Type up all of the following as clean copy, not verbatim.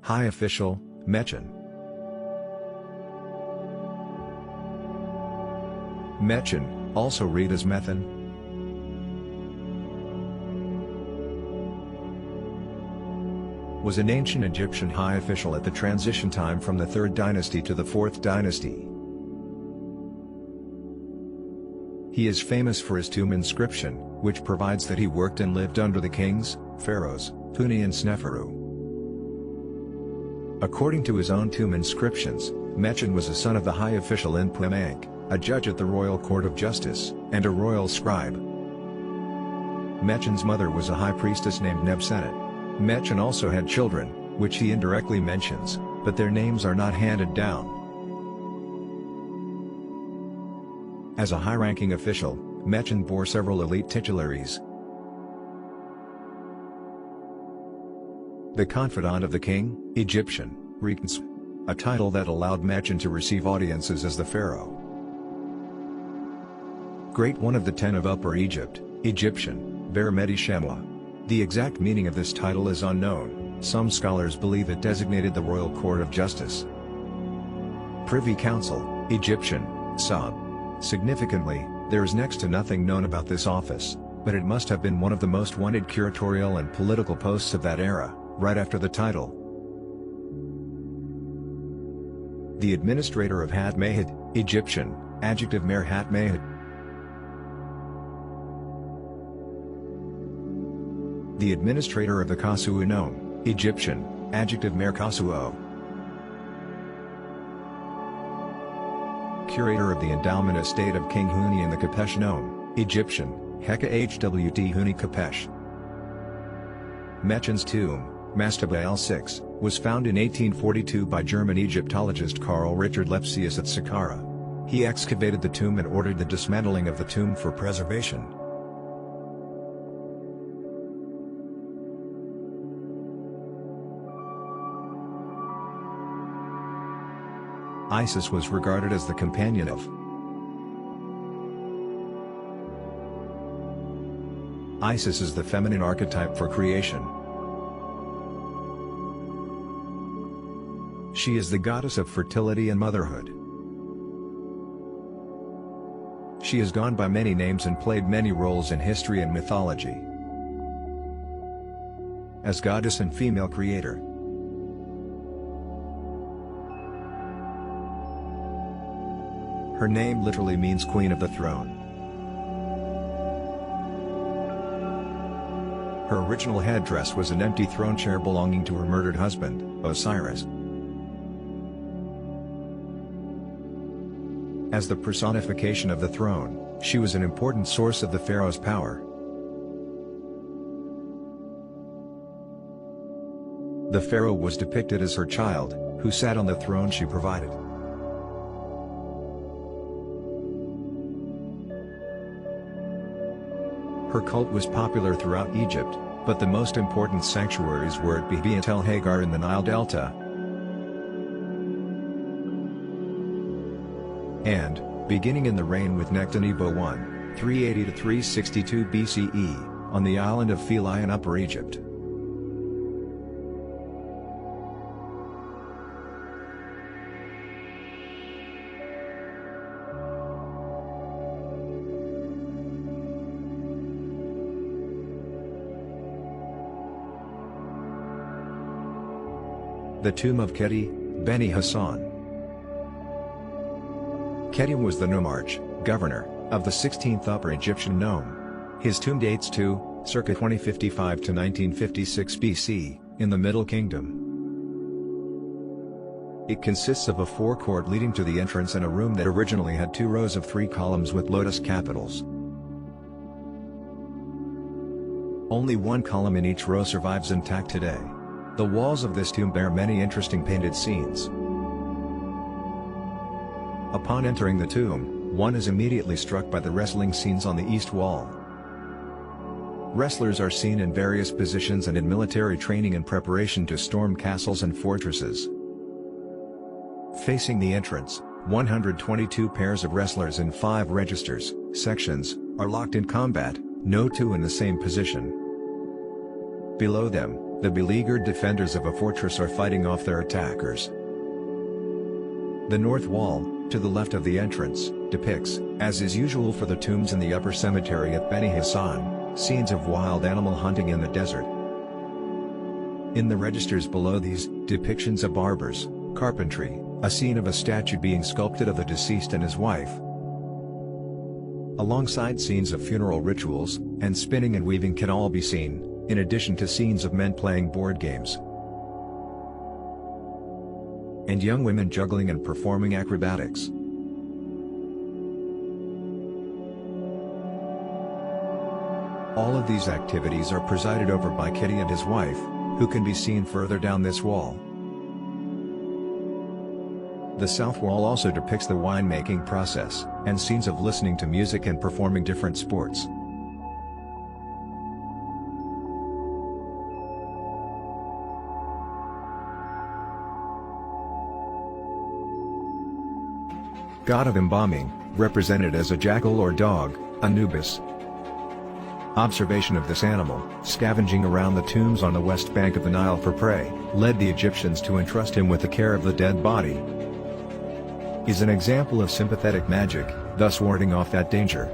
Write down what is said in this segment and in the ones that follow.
High official, Metgen. Metgen, also read as Methen. Was an ancient Egyptian high official at the transition time from the 3rd dynasty to the 4th dynasty. He is famous for his tomb inscription, which provides that he worked and lived under the kings, pharaohs, Huni and Sneferu. According to his own tomb inscriptions, Metgen was a son of the high official Inpumank, a judge at the royal court of justice, and a royal scribe. Metgen's mother was a high priestess named Nebsenet. Metgen also had children, which he indirectly mentions, but their names are not handed down. As a high-ranking official, Metgen bore several elite titularies. The confidant of the king, Egyptian, Regents, a title that allowed Metgen to receive audiences as the pharaoh. Great One of the Ten of Upper Egypt, Egyptian, Ber Medi Shemwa. The exact meaning of this title is unknown. Some scholars believe it designated the royal court of justice. Privy Council, Egyptian, Sab. Significantly, there is next to nothing known about this office, but it must have been one of the most wanted curatorial and political posts of that era, right after the title. The administrator of Hat Mahid, Egyptian, adjective Mer Hat Mahid. The administrator of the Kasu'unom, Egyptian, adjective Mer Kasu'o. Curator of the endowment estate of King Huni in the Kapesh Nome, Egyptian, Heka Hwt Huni Kapesh. Metgen's tomb, Mastaba L6, was found in 1842 by German Egyptologist Carl Richard Lepsius at Saqqara. He excavated the tomb and ordered the dismantling of the tomb for preservation. Isis was regarded as the companion of Isis is the feminine archetype for creation. She is the goddess of fertility and motherhood. She has gone by many names and played many roles in history and mythology. As goddess and female creator. Her name literally means Queen of the Throne. Her original headdress was an empty throne chair belonging to her murdered husband, Osiris. As the personification of the throne, she was an important source of the pharaoh's power. The pharaoh was depicted as her child, who sat on the throne she provided. Her cult was popular throughout Egypt, but the most important sanctuaries were at Bibi and Tel Hagar in the Nile Delta, and, beginning in the reign with Nectanebo I, 380 to 362 BCE, on the island of Philae in Upper Egypt. The tomb of Ketty, Beni Hassan. Ketty was the nomarch, governor, of the 16th Upper Egyptian nome. His tomb dates to, circa 2055 to 1956 BC, in the Middle Kingdom. It consists of a forecourt leading to the entrance and a room that originally had 2 rows of 3 columns with lotus capitals. Only 1 column in each row survives intact today. The walls of this tomb bear many interesting painted scenes. Upon entering the tomb, one is immediately struck by the wrestling scenes on the east wall. Wrestlers are seen in various positions and in military training in preparation to storm castles and fortresses. Facing the entrance, 122 pairs of wrestlers in 5 registers, sections, are locked in combat, no 2 in the same position. Below them, The beleaguered defenders of a fortress are fighting off their attackers. The north wall, to the left of the entrance, depicts, as is usual for the tombs in the upper cemetery at Beni Hassan, scenes of wild animal hunting in the desert. In the registers below these, depictions of barbers, carpentry, a scene of a statue being sculpted of the deceased and his wife, alongside scenes of funeral rituals, and spinning and weaving can all be seen, in addition to scenes of men playing board games, and young women juggling and performing acrobatics. All of these activities are presided over by Ketty and his wife, who can be seen further down this wall. The south wall also depicts the wine-making process, and scenes of listening to music and performing different sports. God of embalming, represented as a jackal or dog, Anubis. Observation of this animal, scavenging around the tombs on the west bank of the Nile for prey, led the Egyptians to entrust him with the care of the dead body. Is an example of sympathetic magic, thus warding off that danger.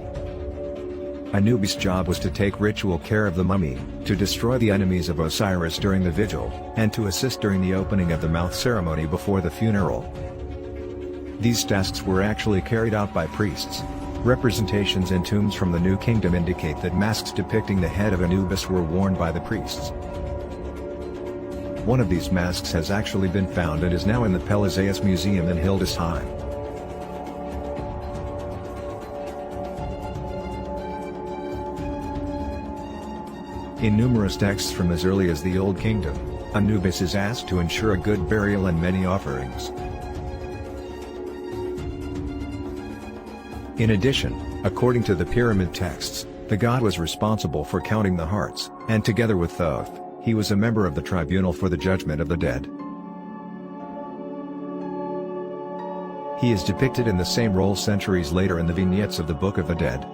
Anubis' job was to take ritual care of the mummy, to destroy the enemies of Osiris during the vigil, and to assist during the opening of the mouth ceremony before the funeral. These tasks were actually carried out by priests. Representations in tombs from the New Kingdom indicate that masks depicting the head of Anubis were worn by the priests. One of these masks has actually been found and is now in the Pelizaeus Museum in Hildesheim. In numerous texts from as early as the Old Kingdom, Anubis is asked to ensure a good burial and many offerings. In addition, according to the pyramid texts, the god was responsible for counting the hearts, and together with Thoth, he was a member of the tribunal for the judgment of the dead. He is depicted in the same role centuries later in the vignettes of the Book of the Dead.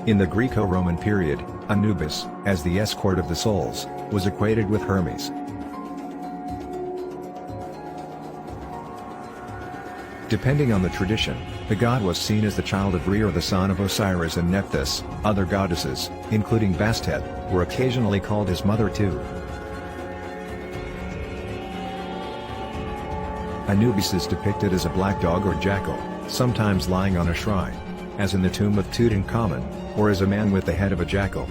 In the Greco-Roman period, Anubis, as the escort of the souls, was equated with Hermes. Depending on the tradition, the god was seen as the child of Re or the son of Osiris and Nephthys. Other goddesses, including Bastet, were occasionally called his mother too. Anubis is depicted as a black dog or jackal, sometimes lying on a shrine, as in the tomb of Tutankhamun, or as a man with the head of a jackal.